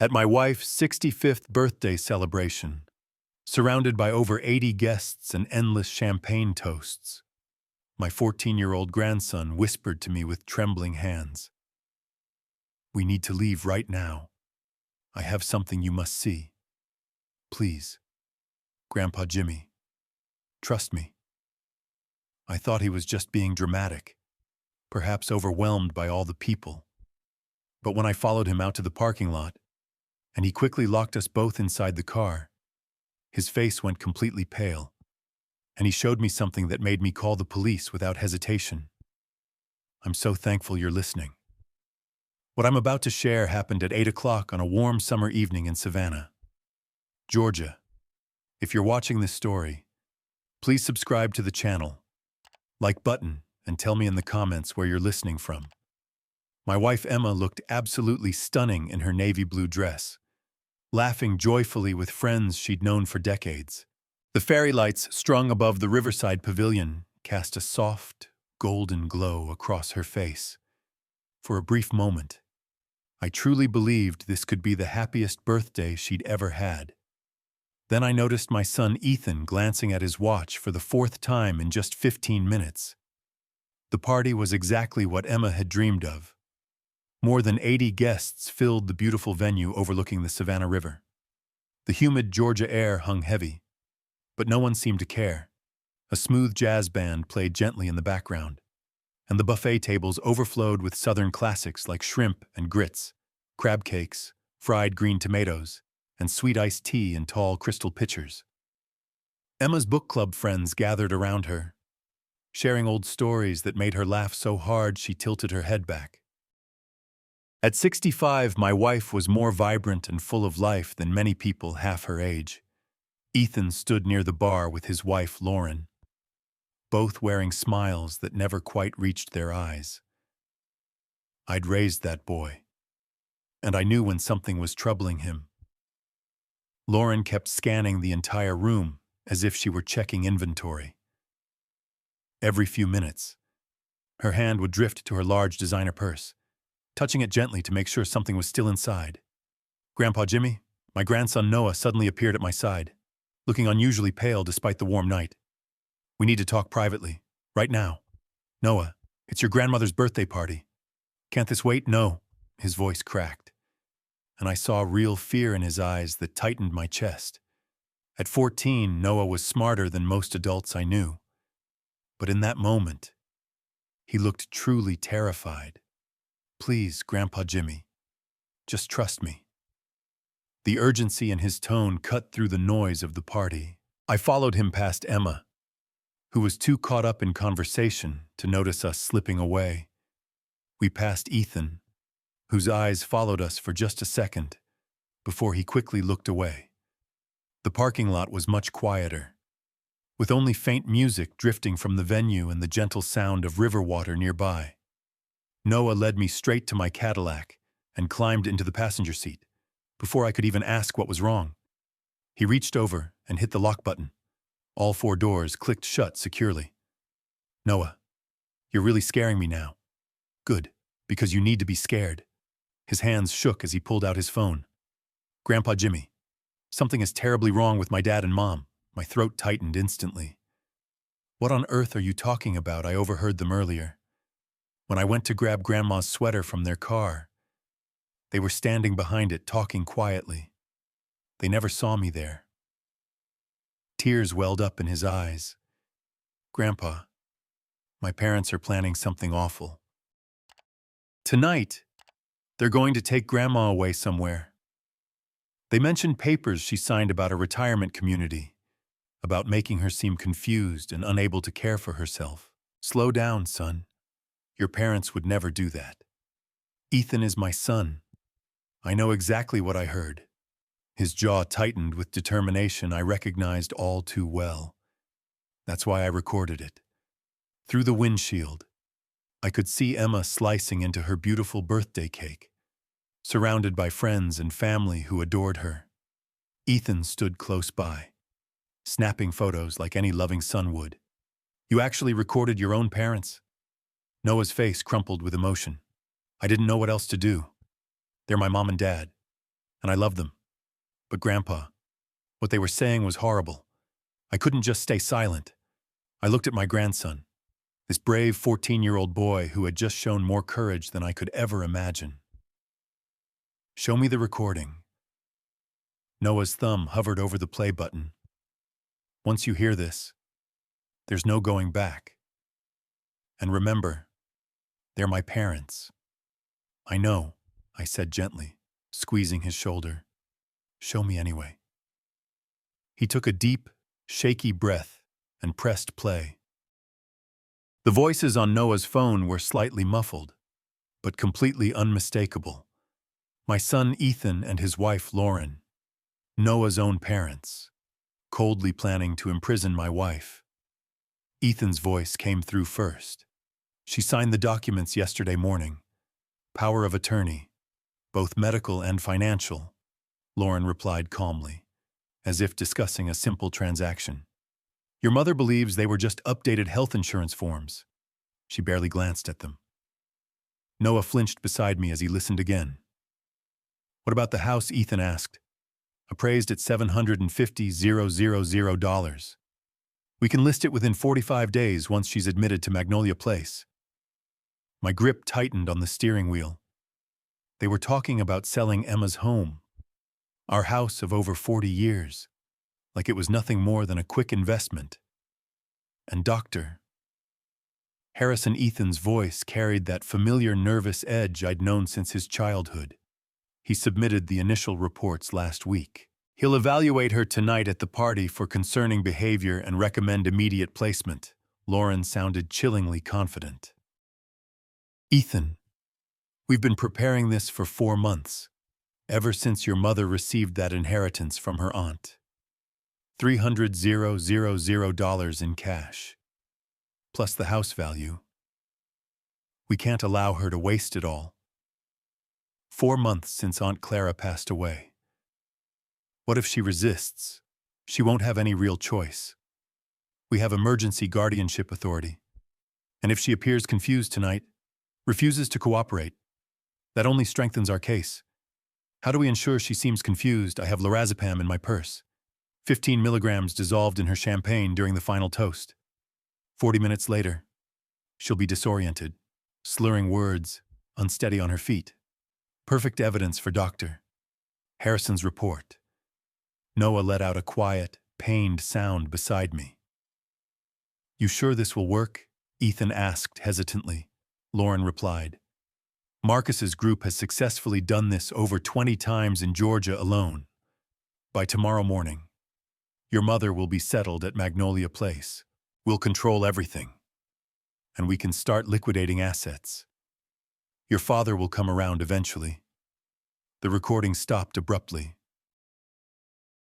At my wife's 65th birthday celebration, surrounded by over 80 guests and endless champagne toasts, my 14-year-old grandson whispered to me with trembling hands, "We need to leave right now. I have something you must see. Please, Grandpa Jimmy, trust me." I thought he was just being dramatic, perhaps overwhelmed by all the people. But when I followed him out to the parking lot, and he quickly locked us both inside the car, his face went completely pale, and he showed me something that made me call the police without hesitation. I'm so thankful you're listening. What I'm about to share happened at 8 o'clock on a warm summer evening in Savannah, Georgia. If you're watching this story, please subscribe to the channel, like button, and tell me in the comments where you're listening from. My wife Emma looked absolutely stunning in her navy blue dress, laughing joyfully with friends she'd known for decades. The fairy lights strung above the riverside pavilion cast a soft, golden glow across her face. For a brief moment, I truly believed this could be the happiest birthday she'd ever had. Then I noticed my son Ethan glancing at his watch for the fourth time in just 15 minutes. The party was exactly what Emma had dreamed of. More than 80 guests filled the beautiful venue overlooking the Savannah River. The humid Georgia air hung heavy, but no one seemed to care. A smooth jazz band played gently in the background, and the buffet tables overflowed with Southern classics like shrimp and grits, crab cakes, fried green tomatoes, and sweet iced tea in tall crystal pitchers. Emma's book club friends gathered around her, sharing old stories that made her laugh so hard she tilted her head back. At 65, my wife was more vibrant and full of life than many people half her age. Ethan stood near the bar with his wife, Lauren, both wearing smiles that never quite reached their eyes. I'd raised that boy, and I knew when something was troubling him. Lauren kept scanning the entire room as if she were checking inventory. Every few minutes, her hand would drift to her large designer purse, touching it gently to make sure something was still inside. Grandpa Jimmy, my grandson Noah, suddenly appeared at my side, looking unusually pale despite the warm night. "We need to talk privately, right now. Noah, it's your grandmother's birthday party. Can't this wait?" "No," his voice cracked, and I saw real fear in his eyes that tightened my chest. At 14, Noah was smarter than most adults I knew. But in that moment, he looked truly terrified. "Please, Grandpa Jimmy, just trust me." The urgency in his tone cut through the noise of the party. I followed him past Emma, who was too caught up in conversation to notice us slipping away. We passed Ethan, whose eyes followed us for just a second before he quickly looked away. The parking lot was much quieter, with only faint music drifting from the venue and the gentle sound of river water nearby. Noah led me straight to my Cadillac and climbed into the passenger seat before I could even ask what was wrong. He reached over and hit the lock button. All 4 doors clicked shut securely. "Noah, you're really scaring me now." "Good, because you need to be scared." His hands shook as he pulled out his phone. "Grandpa Jimmy, something is terribly wrong with my dad and mom." My throat tightened instantly. "What on earth are you talking about?" I overheard them earlier. When I went to grab Grandma's sweater from their car, they were standing behind it talking quietly. They never saw me there. Tears welled up in his eyes. "Grandpa, my parents are planning something awful. Tonight, they're going to take Grandma away somewhere. They mentioned papers she signed about a retirement community, about making her seem confused and unable to care for herself." "Slow down, son. Your parents would never do that. Ethan is my son. I know exactly what I heard." His jaw tightened with determination I recognized all too well. That's why I recorded it. Through the windshield, I could see Emma slicing into her beautiful birthday cake, surrounded by friends and family who adored her. Ethan stood close by, snapping photos like any loving son would. "You actually recorded your own parents?" Noah's face crumpled with emotion. "I didn't know what else to do. They're my mom and dad. and I loved them. But Grandpa, what they were saying was horrible. I couldn't just stay silent. I looked at my grandson, this brave 14-year-old boy who had just shown more courage than I could ever imagine. Show me the recording. Noah's thumb hovered over the play button. Once you hear this, there's no going back. And remember, they're my parents. I know, I said gently, squeezing his shoulder. Show me anyway. He took a deep, shaky breath and pressed play. The voices on Noah's phone were slightly muffled, but completely unmistakable. My son Ethan and his wife Lauren, Noah's own parents, coldly planning to imprison my wife. Ethan's voice came through first. She signed the documents yesterday morning. Power of attorney, both medical and financial, Lauren replied calmly, as if discussing a simple transaction. Your mother believes they were just updated health insurance forms. She barely glanced at them. Noah flinched beside me as he listened again. What about the house? Ethan asked. Appraised at $750,000. We can list it within 45 days once she's admitted to Magnolia Place. My grip tightened on the steering wheel. They were talking about selling Emma's home, our house of over 40 years, like it was nothing more than a quick investment. And Dr. Harrison Ethan's voice carried that familiar nervous edge I'd known since his childhood. He submitted the initial reports last week. He'll evaluate her tonight at the party for concerning behavior and recommend immediate placement. Lauren sounded chillingly confident. Ethan, we've been preparing this for 4 months, ever since your mother received that inheritance from her aunt. $300,000 in cash, plus the house value. We can't allow her to waste it all. 4 months since Aunt Clara passed away. What if she resists? She won't have any real choice. We have emergency guardianship authority. And if she appears confused tonight, refuses to cooperate, that only strengthens our case. How do we ensure she seems confused? I have lorazepam in my purse. 15 milligrams dissolved in her champagne during the final toast. 40 minutes later, she'll be disoriented, slurring words, unsteady on her feet. Perfect evidence for Dr. Harrison's report. Noah let out a quiet, pained sound beside me. You sure this will work? Ethan asked hesitantly. Lauren replied. Marcus's group has successfully done this over 20 times in Georgia alone. By tomorrow morning, your mother will be settled at Magnolia Place. We'll control everything. And we can start liquidating assets. Your father will come around eventually. The recording stopped abruptly.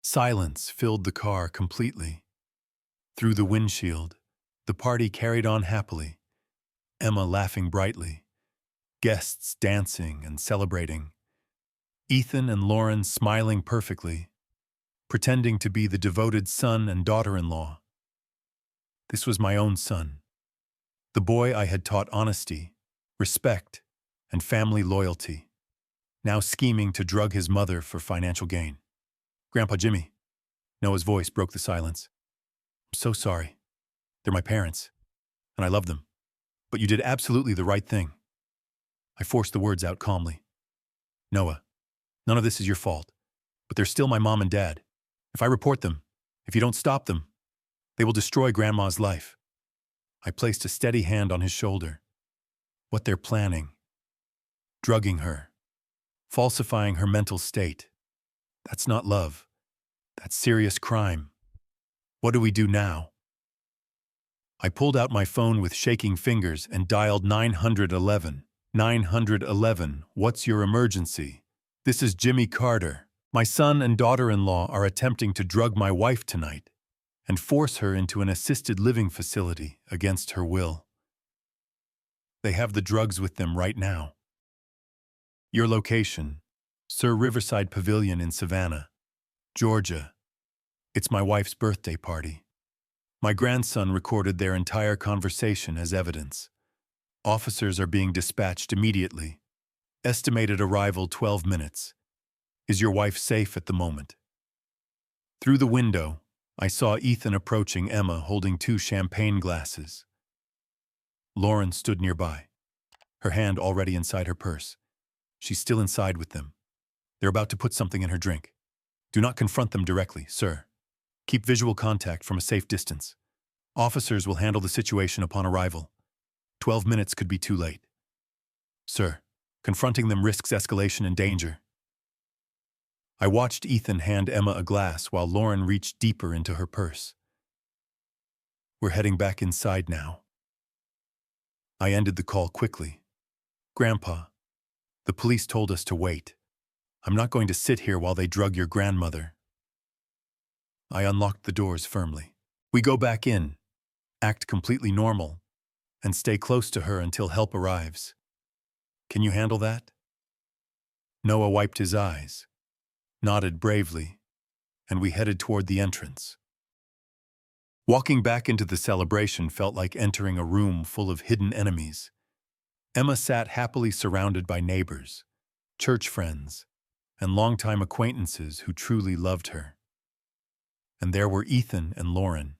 Silence filled the car completely. Through the windshield, the party carried on happily. Emma laughing brightly, guests dancing and celebrating, Ethan and Lauren smiling perfectly, pretending to be the devoted son and daughter-in-law. This was my own son, the boy I had taught honesty, respect, and family loyalty, now scheming to drug his mother for financial gain. Grandpa Jimmy, Noah's voice broke the silence. I'm so sorry. They're my parents, and I love them. But you did absolutely the right thing. I forced the words out calmly. Noah, none of this is your fault, but they're still my mom and dad. If I report them, if you don't stop them, they will destroy Grandma's life. I placed a steady hand on his shoulder. What they're planning. Drugging her. Falsifying her mental state. That's not love. That's serious crime. What do we do now? I pulled out my phone with shaking fingers and dialed 911. 911, what's your emergency? This is Jimmy Carter. My son and daughter-in-law are attempting to drug my wife tonight and force her into an assisted living facility against her will. They have the drugs with them right now. Your location, Sir Riverside Pavilion in Savannah, Georgia. It's my wife's birthday party. My grandson recorded their entire conversation as evidence. Officers are being dispatched immediately. Estimated arrival 12 minutes. Is your wife safe at the moment? Through the window, I saw Ethan approaching Emma holding two champagne glasses. Lauren stood nearby, her hand already inside her purse. She's still inside with them. They're about to put something in her drink. Do not confront them directly, sir. Keep visual contact from a safe distance. Officers will handle the situation upon arrival. 12 minutes could be too late. Sir, confronting them risks escalation and danger. I watched Ethan hand Emma a glass while Lauren reached deeper into her purse. We're heading back inside now. I ended the call quickly. Grandpa, the police told us to wait. I'm not going to sit here while they drug your grandmother. I unlocked the doors firmly. We go back in, act completely normal, and stay close to her until help arrives. Can you handle that? Noah wiped his eyes, nodded bravely, and we headed toward the entrance. Walking back into the celebration felt like entering a room full of hidden enemies. Emma sat happily surrounded by neighbors, church friends, and longtime acquaintances who truly loved her. And there were Ethan and Lauren,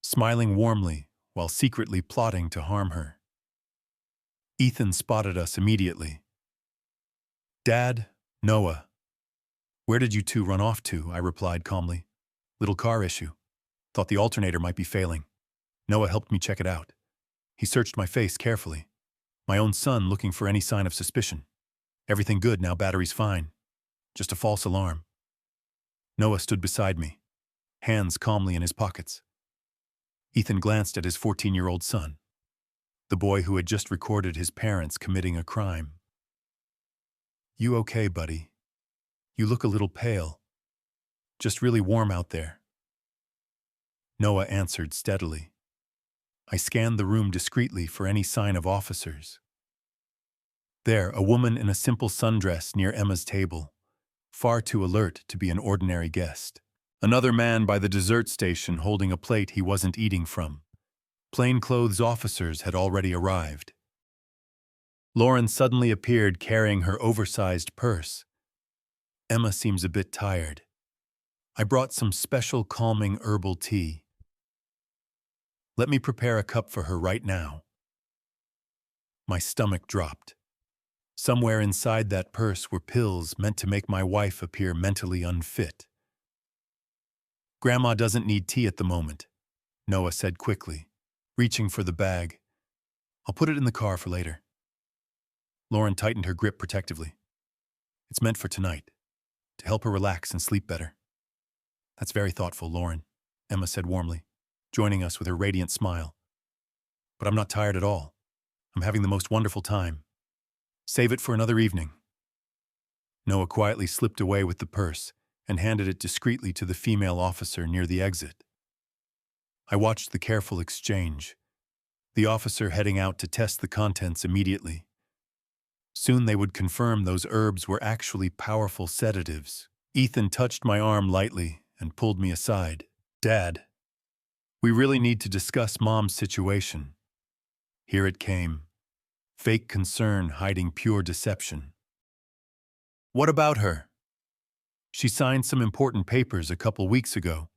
smiling warmly while secretly plotting to harm her. Ethan spotted us immediately. Dad, Noah. Where did you two run off to? I replied calmly. Little car issue. Thought the alternator might be failing. Noah helped me check it out. He searched my face carefully. My own son looking for any sign of suspicion. Everything good now, battery's fine. Just a false alarm. Noah stood beside me, hands calmly in his pockets. Ethan glanced at his 14-year-old son, the boy who had just recorded his parents committing a crime. You okay, buddy? You look a little pale. Just really warm out there. Noah answered steadily. I scanned the room discreetly for any sign of officers. There, a woman in a simple sundress near Emma's table, far too alert to be an ordinary guest. Another man by the dessert station holding a plate he wasn't eating from. Plainclothes officers had already arrived. Lauren suddenly appeared carrying her oversized purse. Emma seems a bit tired. I brought some special calming herbal tea. Let me prepare a cup for her right now. My stomach dropped. Somewhere inside that purse were pills meant to make my wife appear mentally unfit. Grandma doesn't need tea at the moment, Noah said quickly, reaching for the bag. I'll put it in the car for later. Lauren tightened her grip protectively. It's meant for tonight, to help her relax and sleep better. That's very thoughtful, Lauren, Emma said warmly, joining us with her radiant smile. But I'm not tired at all. I'm having the most wonderful time. Save it for another evening. Noah quietly slipped away with the purse and handed it discreetly to the female officer near the exit. I watched the careful exchange, the officer heading out to test the contents immediately. Soon they would confirm those herbs were actually powerful sedatives. Ethan touched my arm lightly and pulled me aside. Dad, we really need to discuss Mom's situation. Here it came. Fake concern hiding pure deception. What about her? She signed some important papers a couple weeks ago.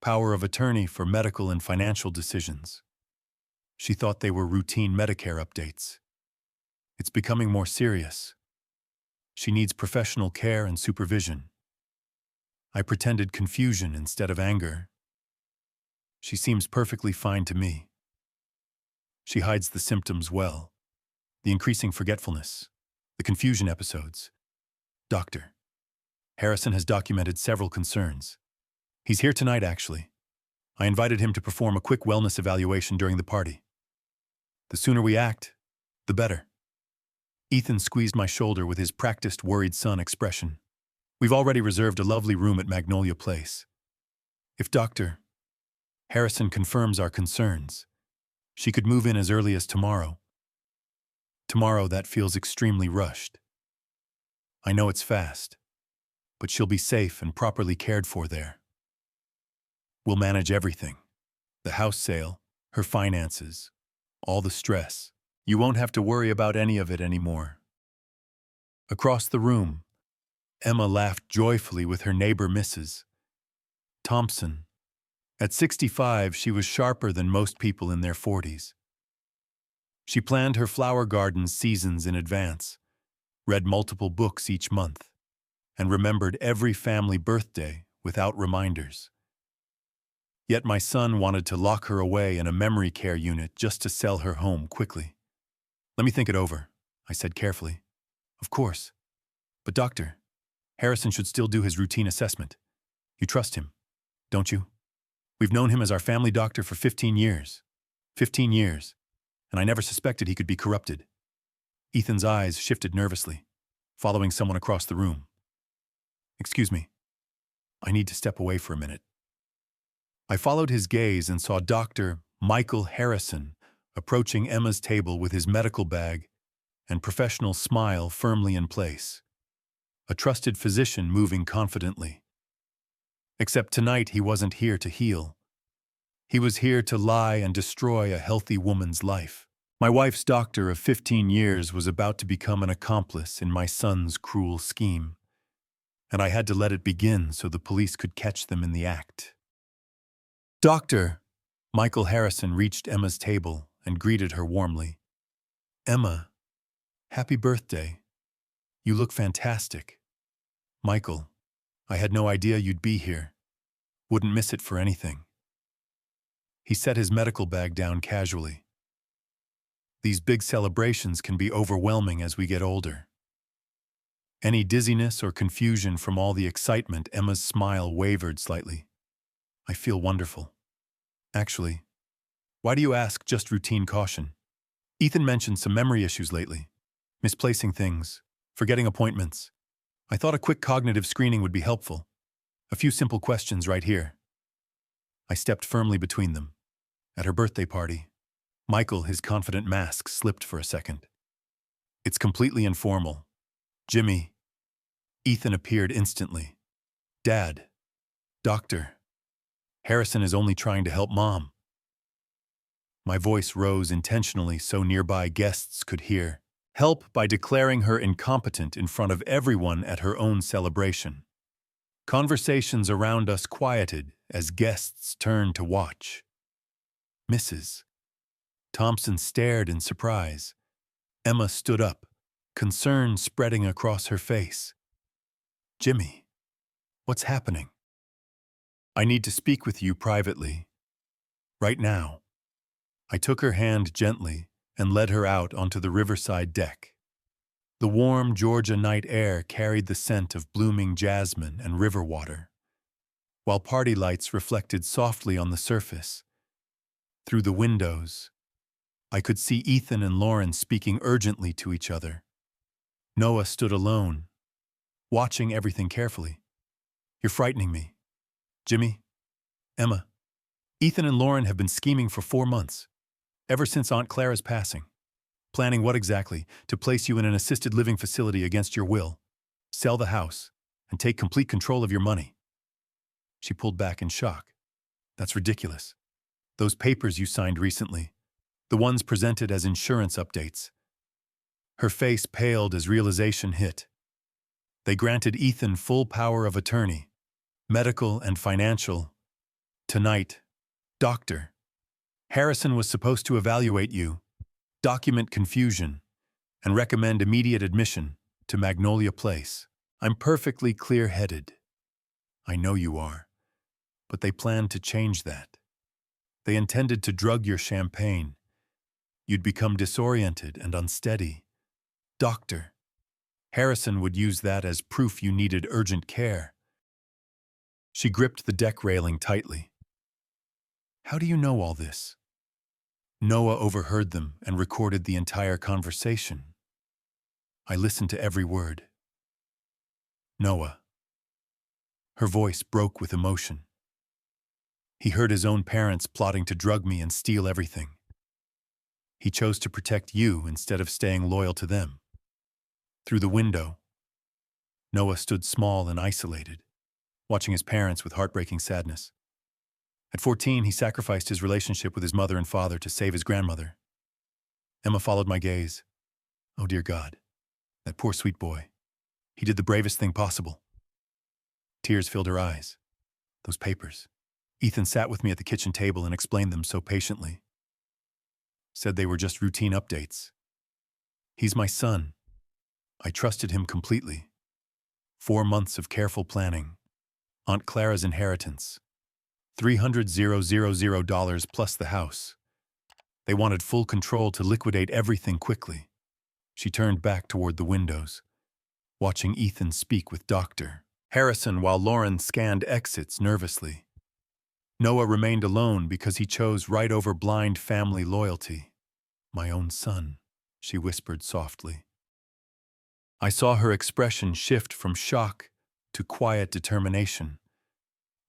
Power of attorney for medical and financial decisions. She thought they were routine Medicare updates. It's becoming more serious. She needs professional care and supervision. I pretended confusion instead of anger. She seems perfectly fine to me. She hides the symptoms well. The increasing forgetfulness, the confusion episodes. Doctor, Harrison has documented several concerns. He's here tonight, actually. I invited him to perform a quick wellness evaluation during the party. The sooner we act, the better. Ethan squeezed my shoulder with his practiced worried son expression. We've already reserved a lovely room at Magnolia Place. If Dr. Harrison confirms our concerns, she could move in as early as tomorrow. Tomorrow, that feels extremely rushed. I know it's fast, but she'll be safe and properly cared for there. We'll manage everything. The house sale, her finances, all the stress. You won't have to worry about any of it anymore. Across the room, Emma laughed joyfully with her neighbor Mrs. Thompson. At 65, she was sharper than most people in their 40s. She planned her flower garden's seasons in advance, read multiple books each month, and remembered every family birthday without reminders. Yet my son wanted to lock her away in a memory care unit just to sell her home quickly. "Let me think it over," I said carefully. "Of course. But doctor, Harrison should still do his routine assessment. You trust him, don't you? We've known him as our family doctor for 15 years. 15 years. And I never suspected he could be corrupted." Ethan's eyes shifted nervously, following someone across the room. "Excuse me. I need to step away for a minute." I followed his gaze and saw Dr. Michael Harrison approaching Emma's table with his medical bag and professional smile firmly in place. A trusted physician moving confidently. Except tonight he wasn't here to heal. He was here to lie and destroy a healthy woman's life. My wife's doctor of 15 years was about to become an accomplice in my son's cruel scheme, and I had to let it begin so the police could catch them in the act. "Doctor!" Michael Harrison reached Emma's table and greeted her warmly. "Emma, happy birthday. You look fantastic." "Michael, I had no idea you'd be here. Wouldn't miss it for anything." He set his medical bag down casually. "These big celebrations can be overwhelming as we get older." Any dizziness or confusion from all the excitement, Emma's smile wavered slightly. "I feel wonderful. Actually, why do you ask? Just routine caution. Ethan mentioned some memory issues lately. Misplacing things, forgetting appointments. I thought a quick cognitive screening would be helpful. A few simple questions right here." I stepped firmly between them. At her birthday party, Michael, his confident mask slipped for a second. "It's completely informal. Jimmy." Ethan appeared instantly. "Dad. Doctor. Harrison is only trying to help Mom." My voice rose intentionally so nearby guests could hear. "Help by declaring her incompetent in front of everyone at her own celebration." Conversations around us quieted as guests turned to watch. Mrs. Thompson stared in surprise. Emma stood up, concern spreading across her face. "Jimmy, what's happening?" "I need to speak with you privately. Right now." I took her hand gently and led her out onto the riverside deck. The warm Georgia night air carried the scent of blooming jasmine and river water, while party lights reflected softly on the surface. Through the windows, I could see Ethan and Lauren speaking urgently to each other. Noah stood alone, watching everything carefully. "You're frightening me. Jimmy, Emma, Ethan and Lauren have been scheming for 4 months, ever since Aunt Clara's passing. Planning what exactly? To place you in an assisted living facility against your will, sell the house, and take complete control of your money." She pulled back in shock. "That's ridiculous. Those papers you signed recently, the ones presented as insurance updates." Her face paled as realization hit. They granted Ethan full power of attorney, medical and financial. Tonight, Doctor. Harrison was supposed to evaluate you, document confusion, and recommend immediate admission to Magnolia Place. I'm perfectly clear-headed. I know you are. But they planned to change that. They intended to drug your champagne. You'd become disoriented and unsteady. Doctor. Harrison would use that as proof you needed urgent care. She gripped the deck railing tightly. How do you know all this? Noah overheard them and recorded the entire conversation. I listened to every word. Noah. Her voice broke with emotion. He heard his own parents plotting to drug me and steal everything. He chose to protect you instead of staying loyal to them. Through the window, Noah stood small and isolated, watching his parents with heartbreaking sadness. At 14, he sacrificed his relationship with his mother and father to save his grandmother. Emma followed my gaze. Oh, dear God, that poor sweet boy. He did the bravest thing possible. Tears filled her eyes. Those papers. Ethan sat with me at the kitchen table and explained them so patiently. Said they were just routine updates. He's my son. I trusted him completely. 4 months of careful planning. Aunt Clara's inheritance. $300,000 plus the house. They wanted full control to liquidate everything quickly. She turned back toward the windows, watching Ethan speak with Dr. Harrison while Lauren scanned exits nervously. Noah remained alone because he chose right over blind family loyalty. My own son, she whispered softly. I saw her expression shift from shock to quiet determination.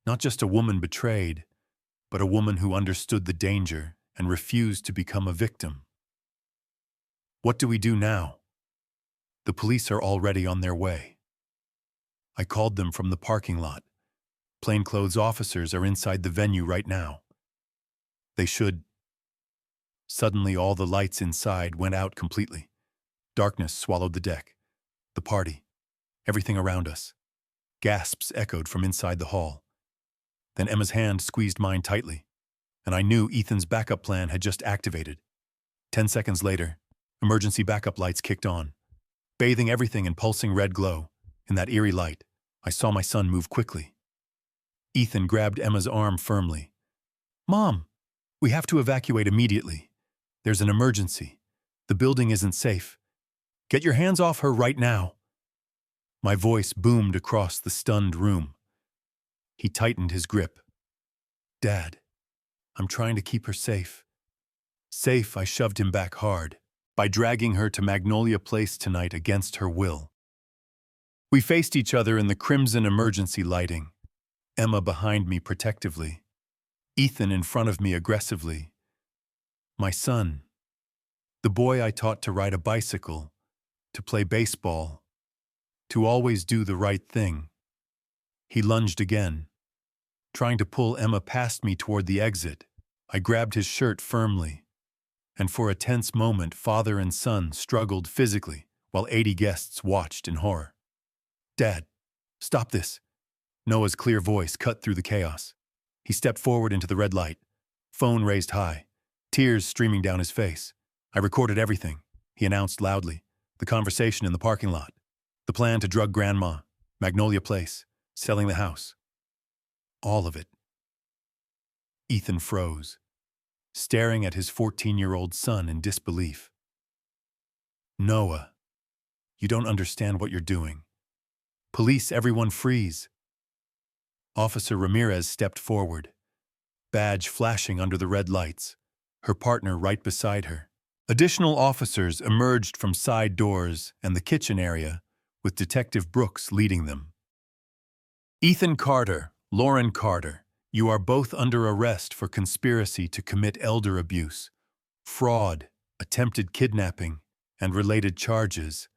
Not just a woman betrayed, but a woman who understood the danger and refused to become a victim. What do we do now? The police are already on their way. I called them from the parking lot. Plainclothes officers are inside the venue right now. They should. Suddenly, all the lights inside went out completely. Darkness swallowed the deck, the party, everything around us. Gasps echoed from inside the hall. Then Emma's hand squeezed mine tightly, and I knew Ethan's backup plan had just activated. 10 seconds later, emergency backup lights kicked on, bathing everything in pulsing red glow. In that eerie light, I saw my son move quickly. Ethan grabbed Emma's arm firmly. Mom, we have to evacuate immediately. There's an emergency. The building isn't safe. Get your hands off her right now. My voice boomed across the stunned room. He tightened his grip. Dad, I'm trying to keep her safe. Safe, I shoved him back hard by dragging her to Magnolia Place tonight against her will. We faced each other in the crimson emergency lighting, Emma behind me protectively, Ethan in front of me aggressively. My son, the boy I taught to ride a bicycle, to play baseball, to always do the right thing. He lunged again, trying to pull Emma past me toward the exit. I grabbed his shirt firmly, and for a tense moment, father and son struggled physically while 80 guests watched in horror. Dad, stop this. Noah's clear voice cut through the chaos. He stepped forward into the red light, phone raised high, tears streaming down his face. I recorded everything, he announced loudly. The conversation in the parking lot, the plan to drug Grandma, Magnolia Place, selling the house. All of it. Ethan froze, staring at his 14-year-old son in disbelief. Noah, you don't understand what you're doing. Police, everyone freeze. Officer Ramirez stepped forward, badge flashing under the red lights, her partner right beside her. Additional officers emerged from side doors and the kitchen area, with Detective Brooks leading them. Ethan Carter, Lauren Carter, you are both under arrest for conspiracy to commit elder abuse, fraud, attempted kidnapping, and related charges.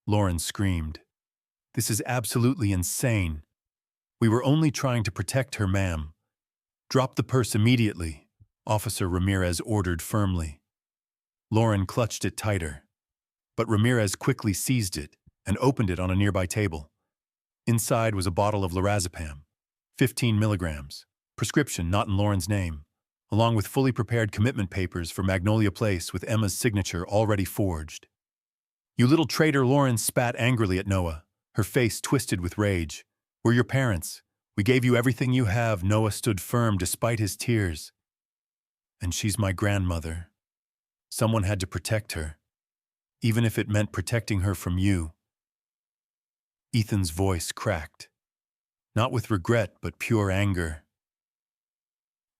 Lauren screamed. This is absolutely insane. We were only trying to protect her, ma'am. Drop the purse immediately, Officer Ramirez ordered firmly. Lauren clutched it tighter, but Ramirez quickly seized it and opened it on a nearby table. Inside was a bottle of lorazepam, 15 milligrams, prescription not in Lauren's name, along with fully prepared commitment papers for Magnolia Place with Emma's signature already forged. You little traitor, Lauren spat angrily at Noah, her face twisted with rage. We're your parents. We gave you everything you have. Noah stood firm despite his tears. And she's my grandmother. Someone had to protect her, even if it meant protecting her from you. Ethan's voice cracked, not with regret, but pure anger.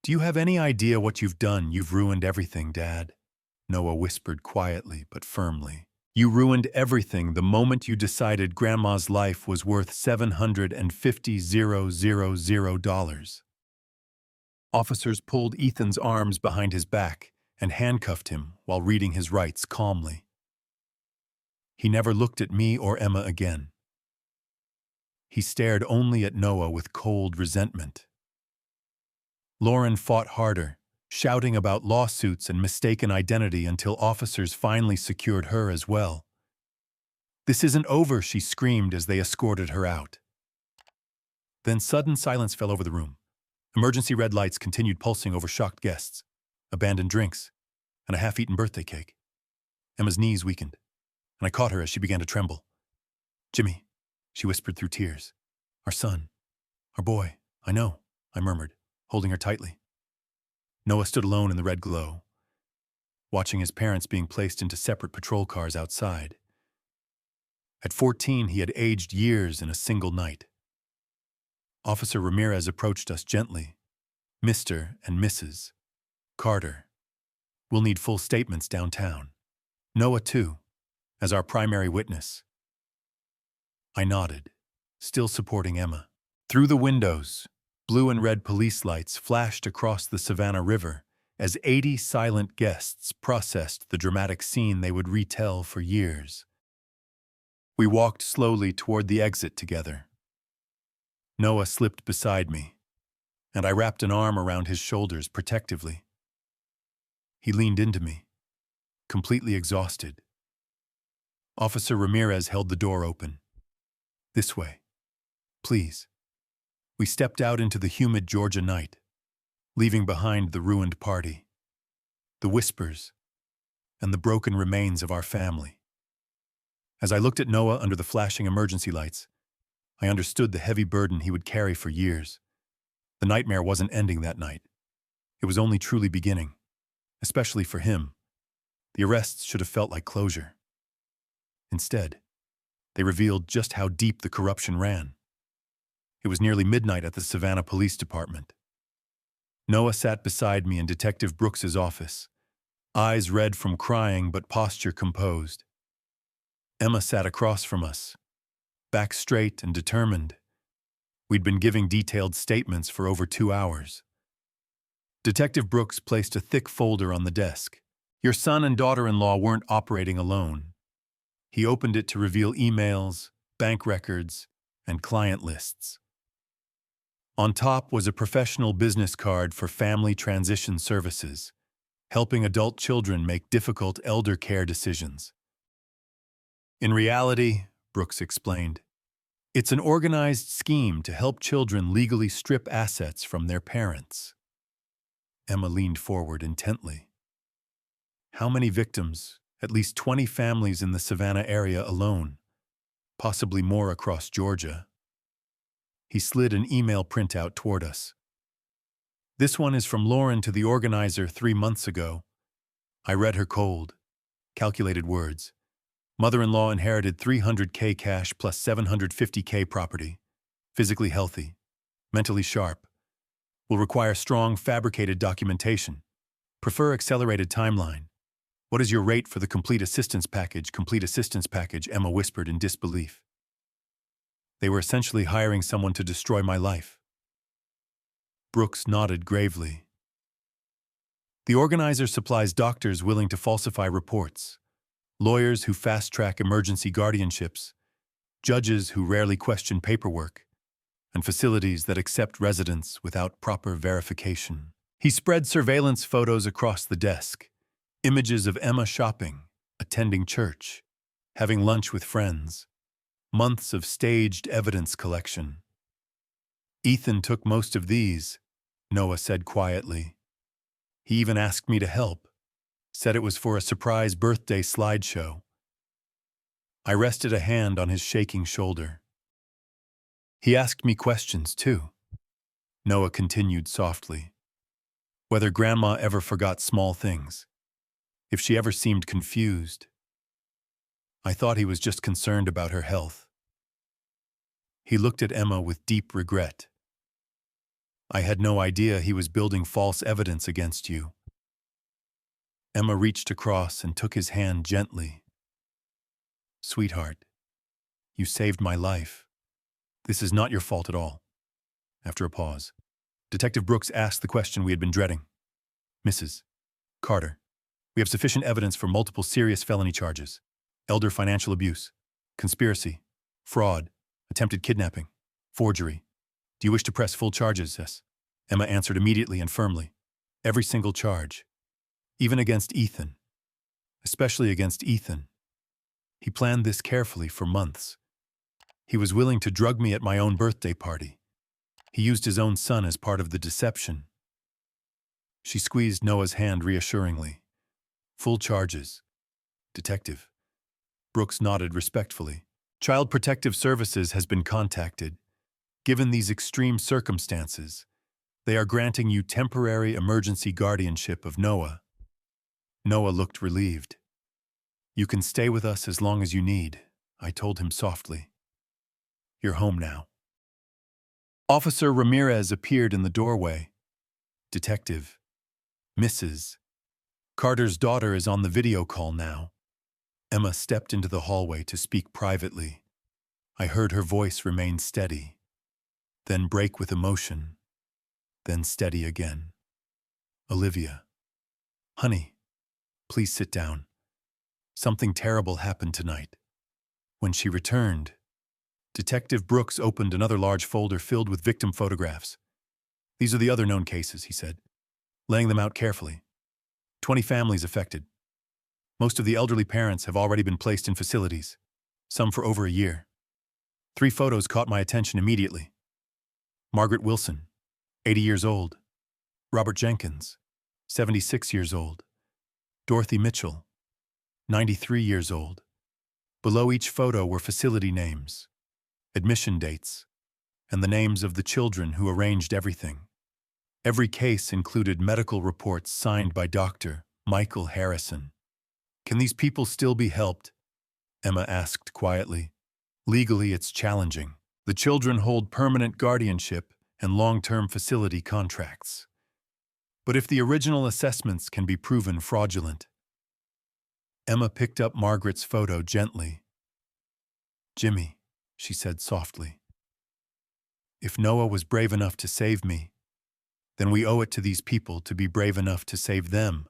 Do you have any idea what you've done? You've ruined everything, Dad, Noah whispered quietly but firmly. You ruined everything the moment you decided Grandma's life was worth $750,000. Officers pulled Ethan's arms behind his back and handcuffed him while reading his rights calmly. He never looked at me or Emma again. He stared only at Noah with cold resentment. Lauren fought harder, shouting about lawsuits and mistaken identity until officers finally secured her as well. "This isn't over," she screamed as they escorted her out. Then sudden silence fell over the room. Emergency red lights continued pulsing over shocked guests, abandoned drinks, and a half-eaten birthday cake. Emma's knees weakened, and I caught her as she began to tremble. "Jimmy," she whispered through tears. "Our son. Our boy. I know," I murmured, holding her tightly. Noah stood alone in the red glow, watching his parents being placed into separate patrol cars outside. At 14, he had aged years in a single night. Officer Ramirez approached us gently. "Mr. and Mrs. Carter. We'll need full statements downtown. Noah, too, as our primary witness." I nodded, still supporting Emma. Through the windows, blue and red police lights flashed across the Savannah River as 80 silent guests processed the dramatic scene they would retell for years. We walked slowly toward the exit together. Noah slipped beside me, and I wrapped an arm around his shoulders protectively. He leaned into me, completely exhausted. Officer Ramirez held the door open. "This way, please." We stepped out into the humid Georgia night, leaving behind the ruined party, the whispers, and the broken remains of our family. As I looked at Noah under the flashing emergency lights, I understood the heavy burden he would carry for years. The nightmare wasn't ending that night. It was only truly beginning, especially for him. The arrests should have felt like closure. Instead, they revealed just how deep the corruption ran. It was nearly midnight at the Savannah Police Department. Noah sat beside me in Detective Brooks's office, eyes red from crying but posture composed. Emma sat across from us, back straight and determined. We'd been giving detailed statements for over 2 hours. Detective Brooks placed a thick folder on the desk. "Your son and daughter-in-law weren't operating alone." He opened it to reveal emails, bank records, and client lists. On top was a professional business card for family transition services, helping adult children make difficult elder care decisions. "In reality," Brooks explained, "it's an organized scheme to help children legally strip assets from their parents." Emma leaned forward intently. "How many victims?" "At least 20 families in the Savannah area alone, possibly more across Georgia." He slid an email printout toward us. "This one is from Lauren to the organizer 3 months ago." I read her cold, calculated words. Mother-in-law inherited $300K cash plus $750K property. Physically healthy, mentally sharp. Will require strong fabricated documentation. Prefer accelerated timeline. "What is your rate for the complete assistance package?" "Complete assistance package," Emma whispered in disbelief. They were essentially hiring someone to destroy my life. Brooks nodded gravely. "The organizer supplies doctors willing to falsify reports, lawyers who fast-track emergency guardianships, judges who rarely question paperwork, and facilities that accept residents without proper verification." He spread surveillance photos across the desk, images of Emma shopping, attending church, having lunch with friends, months of staged evidence collection. "Ethan took most of these," Noah said quietly. "He even asked me to help, said it was for a surprise birthday slideshow." I rested a hand on his shaking shoulder. "He asked me questions, too," Noah continued softly. "Whether Grandma ever forgot small things, if she ever seemed confused. I thought he was just concerned about her health." He looked at Emma with deep regret. "I had no idea he was building false evidence against you." Emma reached across and took his hand gently. "Sweetheart, you saved my life. This is not your fault at all." After a pause, Detective Brooks asked the question we had been dreading. "Mrs. Carter, we have sufficient evidence for multiple serious felony charges: elder financial abuse, conspiracy, fraud, attempted kidnapping, forgery. Do you wish to press full charges?" "Yes." Emma answered immediately and firmly. "Every single charge. Even against Ethan. Especially against Ethan." He planned this carefully for months. He was willing to drug me at my own birthday party. He used his own son as part of the deception. She squeezed Noah's hand reassuringly. Full charges. Detective. Brooks nodded respectfully. Child Protective Services has been contacted. Given these extreme circumstances, they are granting you temporary emergency guardianship of Noah. Noah looked relieved. You can stay with us as long as you need, I told him softly. You're home now. Officer Ramirez appeared in the doorway. Detective. Mrs. Carter's daughter is on the video call now. Emma stepped into the hallway to speak privately. I heard her voice remain steady, then break with emotion, then steady again. Olivia. Honey, please sit down. Something terrible happened tonight. When she returned, Detective Brooks opened another large folder filled with victim photographs. These are the other known cases, he said, laying them out carefully. 20 families affected. Most of the elderly parents have already been placed in facilities, some for over a year. 3 photos caught my attention immediately. Margaret Wilson, 80 years old. Robert Jenkins, 76 years old. Dorothy Mitchell, 93 years old. Below each photo were facility names, admission dates, and the names of the children who arranged everything. Every case included medical reports signed by Dr. Michael Harrison. Can these people still be helped? Emma asked quietly. Legally, it's challenging. The children hold permanent guardianship and long-term facility contracts. But if the original assessments can be proven fraudulent. Emma picked up Margaret's photo gently. Jimmy, she said softly. If Noah was brave enough to save me, then we owe it to these people to be brave enough to save them.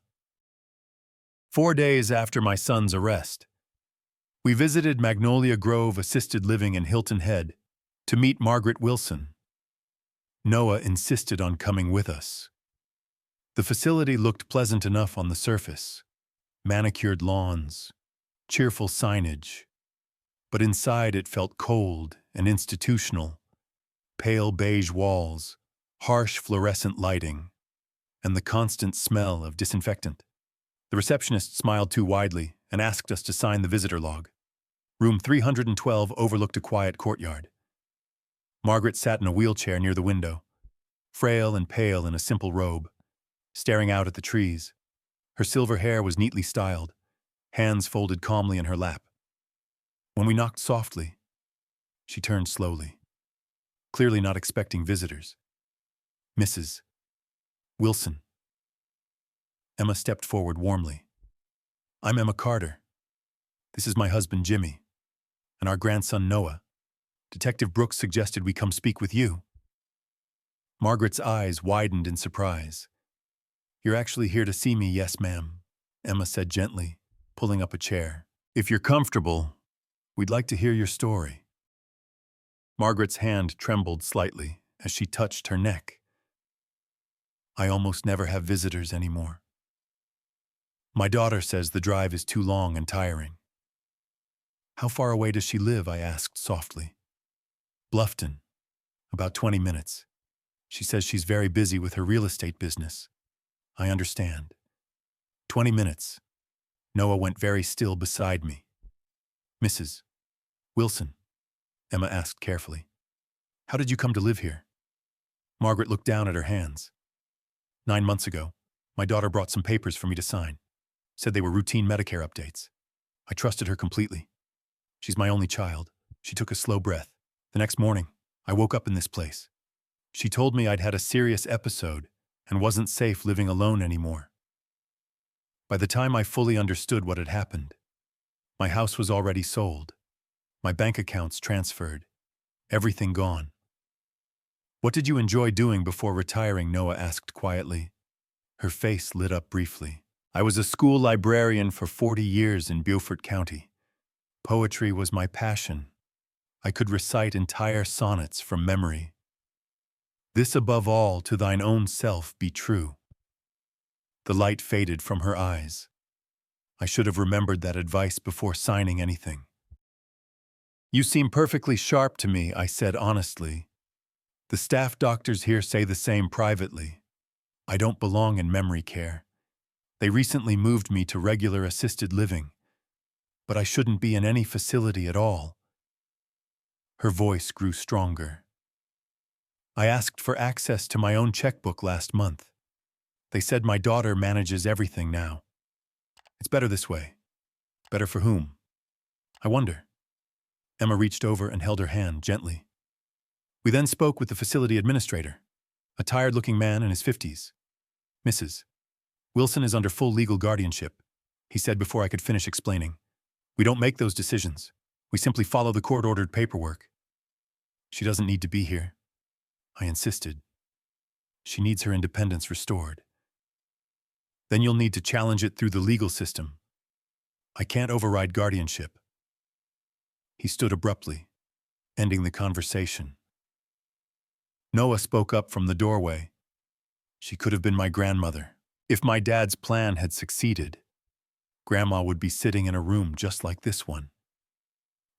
4 days after my son's arrest, we visited Magnolia Grove Assisted Living in Hilton Head to meet Margaret Wilson. Noah insisted on coming with us. The facility looked pleasant enough on the surface. Manicured lawns, cheerful signage. But inside it felt cold and institutional. Pale beige walls, harsh fluorescent lighting, and the constant smell of disinfectant. The receptionist smiled too widely and asked us to sign the visitor log. Room 312 overlooked a quiet courtyard. Margaret sat in a wheelchair near the window, frail and pale in a simple robe, staring out at the trees. Her silver hair was neatly styled, hands folded calmly in her lap. When we knocked softly, she turned slowly, clearly not expecting visitors. Mrs. Wilson. Emma stepped forward warmly. I'm Emma Carter. This is my husband, Jimmy, and our grandson, Noah. Detective Brooks suggested we come speak with you. Margaret's eyes widened in surprise. You're actually here to see me, yes, ma'am, Emma said gently, pulling up a chair. If you're comfortable, we'd like to hear your story. Margaret's hand trembled slightly as she touched her neck. I almost never have visitors anymore. My daughter says the drive is too long and tiring. How far away does she live? I asked softly. Bluffton. About 20 minutes. She says she's very busy with her real estate business. I understand. 20 minutes. Noah went very still beside me. Mrs. Wilson, Emma asked carefully. How did you come to live here? Margaret looked down at her hands. 9 months ago, my daughter brought some papers for me to sign. Said they were routine Medicare updates. I trusted her completely. She's my only child. She took a slow breath. The next morning, I woke up in this place. She told me I'd had a serious episode and wasn't safe living alone anymore. By the time I fully understood what had happened, my house was already sold, my bank accounts transferred, everything gone. What did you enjoy doing before retiring? Noah asked quietly. Her face lit up briefly. I was a school librarian for 40 years in Beaufort County. Poetry was my passion. I could recite entire sonnets from memory. This above all to thine own self be true. The light faded from her eyes. I should have remembered that advice before signing anything. You seem perfectly sharp to me, I said honestly. The staff doctors here say the same privately. I don't belong in memory care. They recently moved me to regular assisted living, but I shouldn't be in any facility at all. Her voice grew stronger. I asked for access to my own checkbook last month. They said my daughter manages everything now. It's better this way. Better for whom? I wonder. Emma reached over and held her hand gently. We then spoke with the facility administrator, a tired-looking man in his 50s. Mrs. Wilson is under full legal guardianship, he said before I could finish explaining. We don't make those decisions. We simply follow the court-ordered paperwork. She doesn't need to be here. I insisted. She needs her independence restored. Then you'll need to challenge it through the legal system. I can't override guardianship. He stood abruptly, ending the conversation. Noah spoke up from the doorway. She could have been my grandmother. If my dad's plan had succeeded, Grandma would be sitting in a room just like this one.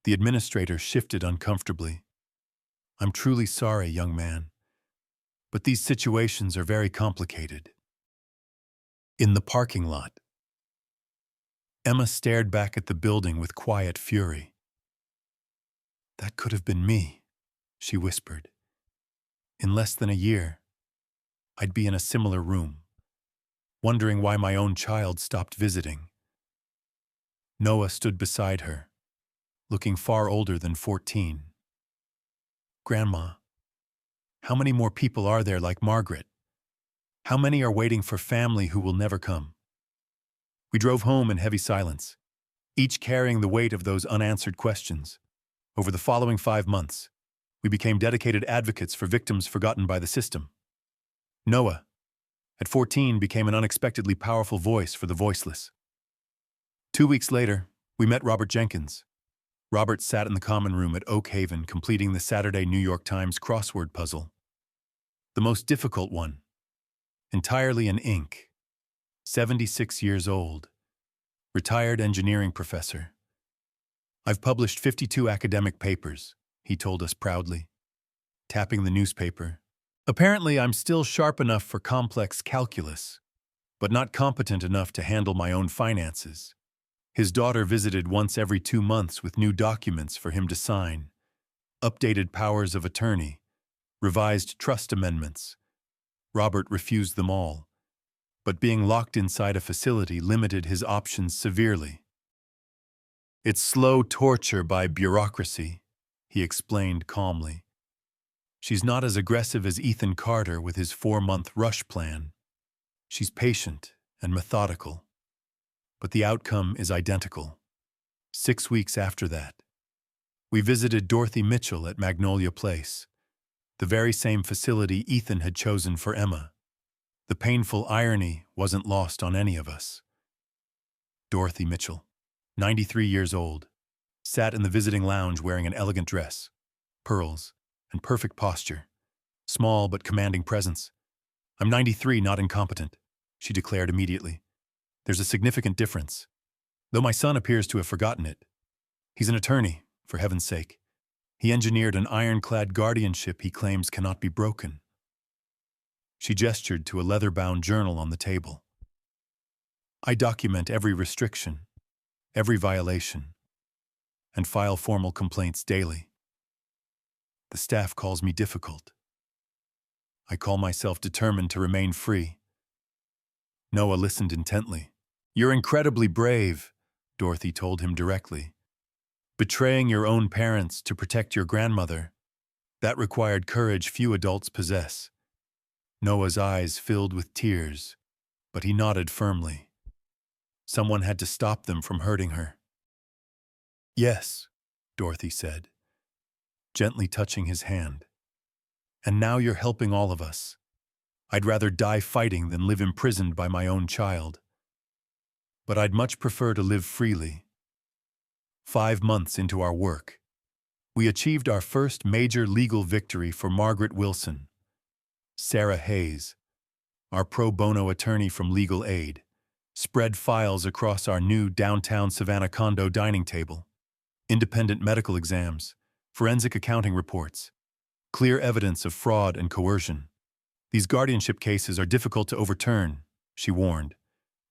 The administrator shifted uncomfortably. I'm truly sorry, young man, but these situations are very complicated. In the parking lot, Emma stared back at the building with quiet fury. That could have been me, she whispered. In less than a year, I'd be in a similar room, wondering why my own child stopped visiting. Noah stood beside her, looking far older than 14. Grandma, how many more people are there like Margaret? How many are waiting for family who will never come? We drove home in heavy silence, each carrying the weight of those unanswered questions. Over the following 5 months, we became dedicated advocates for victims forgotten by the system. Noah, at 14, became an unexpectedly powerful voice for the voiceless. 2 weeks later, we met Robert Jenkins. Robert sat in the common room at Oak Haven completing the Saturday New York Times crossword puzzle. The most difficult one, entirely in ink. 76 years old, retired engineering professor. I've published 52 academic papers, he told us proudly, tapping the newspaper. Apparently, I'm still sharp enough for complex calculus, but not competent enough to handle my own finances. His daughter visited once every 2 months with new documents for him to sign, updated powers of attorney, revised trust amendments. Robert refused them all, but being locked inside a facility limited his options severely. It's slow torture by bureaucracy, he explained calmly. She's not as aggressive as Ethan Carter with his 4-month rush plan. She's patient and methodical. But the outcome is identical. 6 weeks after that, we visited Dorothy Mitchell at Magnolia Place, the very same facility Ethan had chosen for Emma. The painful irony wasn't lost on any of us. Dorothy Mitchell, 93 years old, sat in the visiting lounge wearing an elegant dress, pearls, and perfect posture. Small but commanding presence. I'm 93, not incompetent, she declared immediately. There's a significant difference, though my son appears to have forgotten it. He's an attorney, for heaven's sake. He engineered an ironclad guardianship he claims cannot be broken. She gestured to a leather-bound journal on the table. I document every restriction, every violation, and file formal complaints daily. The staff calls me difficult. I call myself determined to remain free. Noah listened intently. You're incredibly brave, Dorothy told him directly. Betraying your own parents to protect your grandmother, that required courage few adults possess. Noah's eyes filled with tears, but he nodded firmly. Someone had to stop them from hurting her. Yes, Dorothy said, gently touching his hand. And now you're helping all of us. I'd rather die fighting than live imprisoned by my own child. But I'd much prefer to live freely. 5 months into our work, we achieved our first major legal victory for Margaret Wilson. Sarah Hayes, our pro bono attorney from Legal Aid, spread files across our new downtown Savannah condo dining table. independent medical exams, forensic accounting reports, clear evidence of fraud and coercion. These guardianship cases are difficult to overturn, she warned.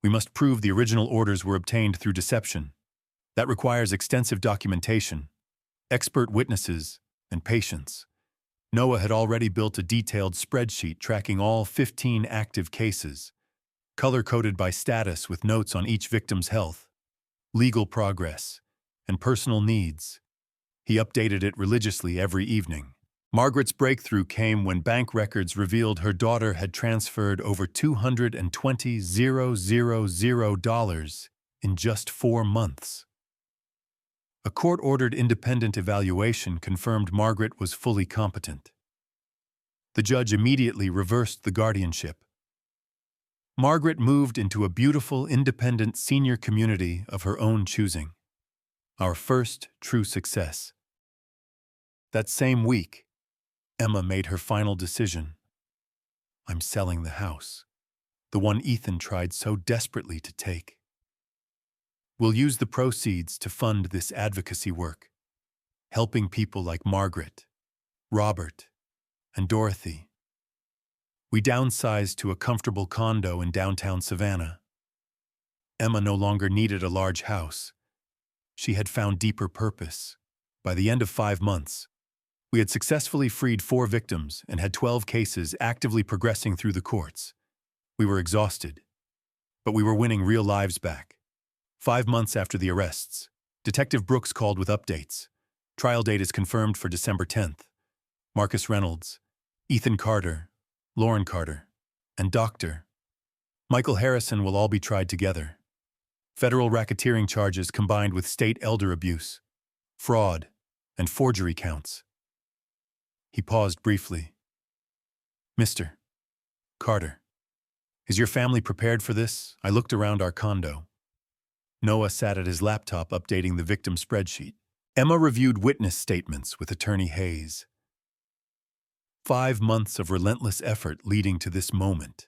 We must prove the original orders were obtained through deception. That requires extensive documentation, expert witnesses, and patience. Noah had already built a detailed spreadsheet tracking all 15 active cases, color-coded by status with notes on each victim's health, legal progress, and personal needs. He updated it religiously every evening. Margaret's breakthrough came when bank records revealed her daughter had transferred over $220,000 in just 4 months. A court-ordered independent evaluation confirmed Margaret was fully competent. The judge immediately reversed the guardianship. Margaret moved into a beautiful, independent senior community of her own choosing. Our first true success. That same week, Emma made her final decision. I'm selling the house, the one Ethan tried so desperately to take. We'll use the proceeds to fund this advocacy work, helping people like Margaret, Robert, and Dorothy. We downsized to a comfortable condo in downtown Savannah. Emma no longer needed a large house. She had found deeper purpose. By the end of 5 months, we had successfully freed 4 victims and had 12 cases actively progressing through the courts. We were exhausted, but we were winning real lives back. 5 months after the arrests, Detective Brooks called with updates. Trial date is confirmed for December 10th. Marcus Reynolds, Ethan Carter, Lauren Carter, and Dr. Michael Harrison will all be tried together. Federal racketeering charges combined with state elder abuse, fraud, and forgery counts. He paused briefly. Mr. Carter, is your family prepared for this? I looked around our condo. Noah sat at his laptop updating the victim spreadsheet. Emma reviewed witness statements with Attorney Hayes. 5 months of relentless effort leading to this moment.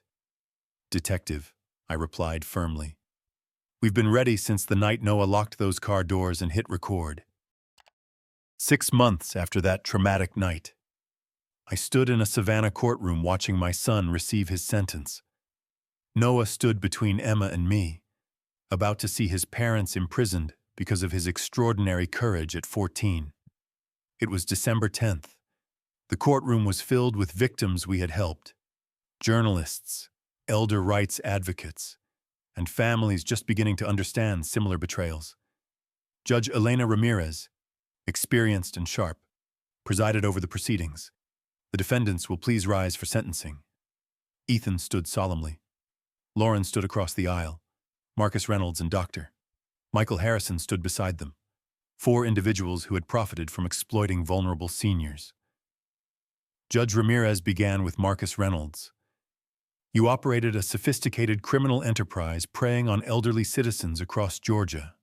Detective, I replied firmly. We've been ready since the night Noah locked those car doors and hit record. 6 months after that traumatic night, I stood in a Savannah courtroom watching my son receive his sentence. Noah stood between Emma and me, about to see his parents imprisoned because of his extraordinary courage at 14. It was December 10th. The courtroom was filled with victims we had helped, journalists, elder rights advocates, and families just beginning to understand similar betrayals. Judge Elena Ramirez, experienced and sharp, presided over the proceedings. The defendants will please rise for sentencing. Ethan stood solemnly. Lauren stood across the aisle. Marcus Reynolds and Dr. Michael Harrison stood beside them. 4 individuals who had profited from exploiting vulnerable seniors. Judge Ramirez began with Marcus Reynolds. You operated a sophisticated criminal enterprise preying on elderly citizens across Georgia.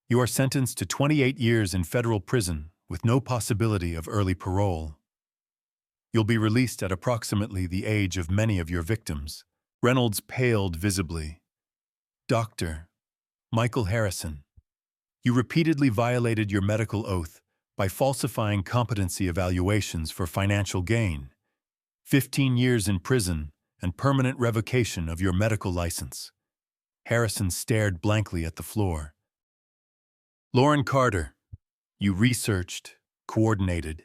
You are sentenced to 28 years in federal prison with no possibility of early parole. You'll be released at approximately the age of many of your victims. Reynolds paled visibly. Dr. Michael Harrison, you repeatedly violated your medical oath by falsifying competency evaluations for financial gain. 15 years in prison and permanent revocation of your medical license. Harrison stared blankly at the floor. Lauren Carter, you researched, coordinated,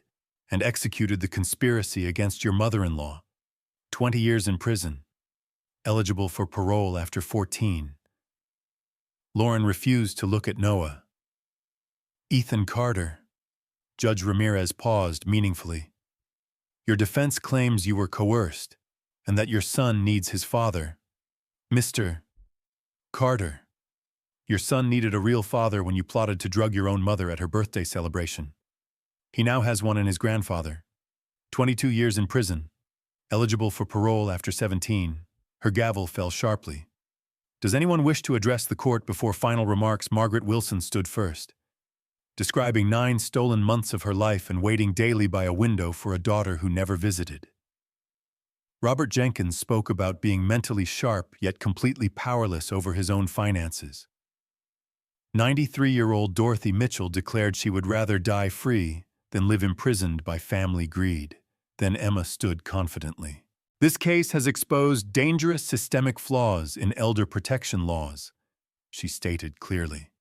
and executed the conspiracy against your mother-in-law. 20 years in prison. Eligible for parole after 14. Lauren refused to look at Noah. Ethan Carter. Judge Ramirez paused meaningfully. Your defense claims you were coerced and that your son needs his father. Mr. Carter, your son needed a real father when you plotted to drug your own mother at her birthday celebration. He now has one in his grandfather. 22 years in prison. Eligible for parole after 17. Her gavel fell sharply. Does anyone wish to address the court before final remarks? Margaret Wilson stood first, describing 9 stolen months of her life and waiting daily by a window for a daughter who never visited. Robert Jenkins spoke about being mentally sharp yet completely powerless over his own finances. 93-year-old Dorothy Mitchell declared she would rather die free than live imprisoned by family greed. Then Emma stood confidently. This case has exposed dangerous systemic flaws in elder protection laws, she stated clearly.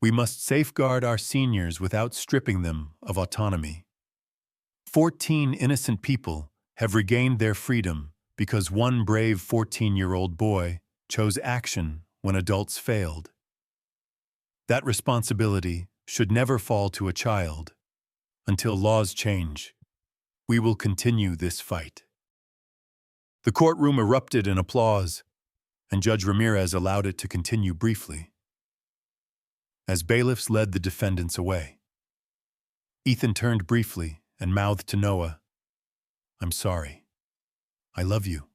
We must safeguard our seniors without stripping them of autonomy. 14 innocent people have regained their freedom because one brave 14-year-old boy chose action when adults failed. That responsibility should never fall to a child. Until laws change, we will continue this fight. The courtroom erupted in applause, and Judge Ramirez allowed it to continue briefly. As bailiffs led the defendants away, Ethan turned briefly and mouthed to Noah, "I'm sorry. I love you."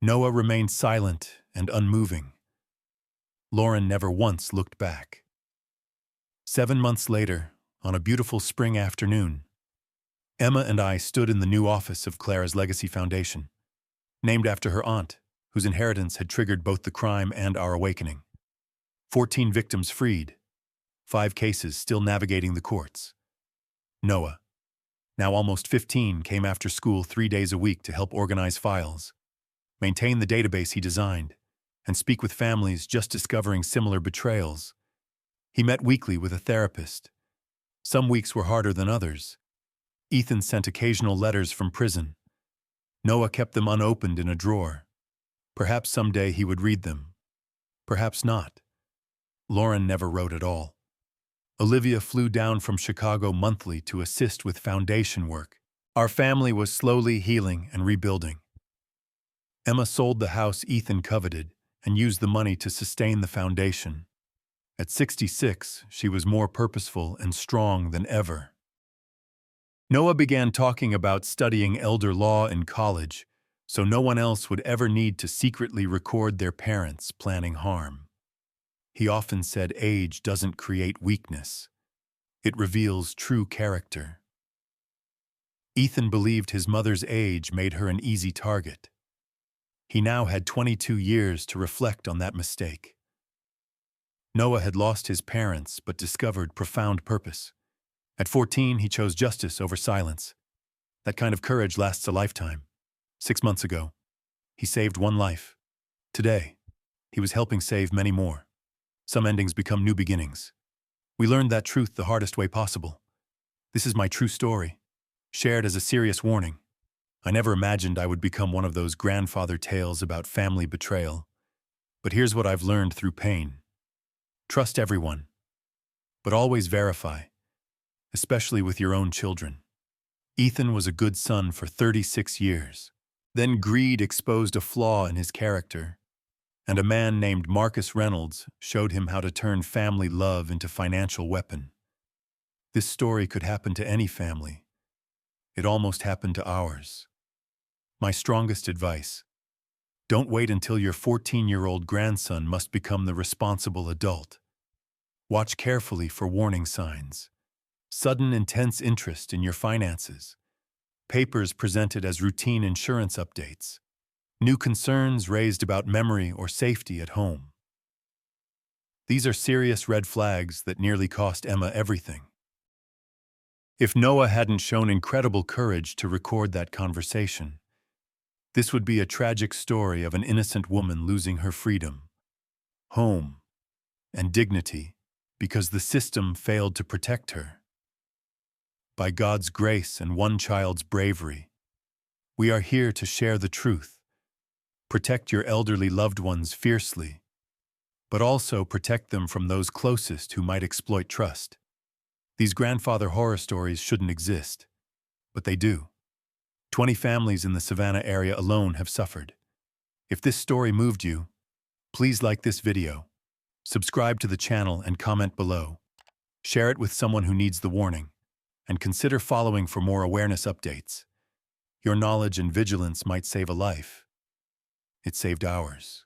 Noah remained silent and unmoving. Lauren never once looked back. 7 months later, on a beautiful spring afternoon, Emma and I stood in the new office of Clara's Legacy Foundation, named after her aunt, whose inheritance had triggered both the crime and our awakening. 14 victims freed, 5 cases still navigating the courts. Noah, now almost 15, came after school 3 days a week to help organize files, maintain the database he designed, and speak with families just discovering similar betrayals. He met weekly with a therapist. Some weeks were harder than others. Ethan sent occasional letters from prison. Noah kept them unopened in a drawer. Perhaps someday he would read them. Perhaps not. Lauren never wrote at all. Olivia flew down from Chicago monthly to assist with foundation work. Our family was slowly healing and rebuilding. Emma sold the house Ethan coveted and used the money to sustain the foundation. At 66, she was more purposeful and strong than ever. Noah began talking about studying elder law in college, so no one else would ever need to secretly record their parents planning harm. He often said age doesn't create weakness. It reveals true character. Ethan believed his mother's age made her an easy target. He now had 22 years to reflect on that mistake. Noah had lost his parents but discovered profound purpose. At 14, he chose justice over silence. That kind of courage lasts a lifetime. 6 months ago, he saved one life. Today, he was helping save many more. Some endings become new beginnings. We learned that truth the hardest way possible. This is my true story, shared as a serious warning. I never imagined I would become one of those grandfather tales about family betrayal. But here's what I've learned through pain. Trust everyone, but always verify, especially with your own children. Ethan was a good son for 36 years. Then greed exposed a flaw in his character, and a man named Marcus Reynolds showed him how to turn family love into financial weapon. This story could happen to any family. It almost happened to ours. My strongest advice: don't wait until your 14-year-old grandson must become the responsible adult. Watch carefully for warning signs. Sudden intense interest in your finances. Papers presented as routine insurance updates. New concerns raised about memory or safety at home. These are serious red flags that nearly cost Emma everything. If Noah hadn't shown incredible courage to record that conversation, this would be a tragic story of an innocent woman losing her freedom, home, and dignity because the system failed to protect her. By God's grace and one child's bravery, we are here to share the truth. Protect your elderly loved ones fiercely, but also protect them from those closest who might exploit trust. These grandfather horror stories shouldn't exist, but they do. 20 families in the Savannah area alone have suffered. If this story moved you, please like this video, subscribe to the channel and comment below. Share it with someone who needs the warning, and consider following for more awareness updates. Your knowledge and vigilance might save a life. It saved ours.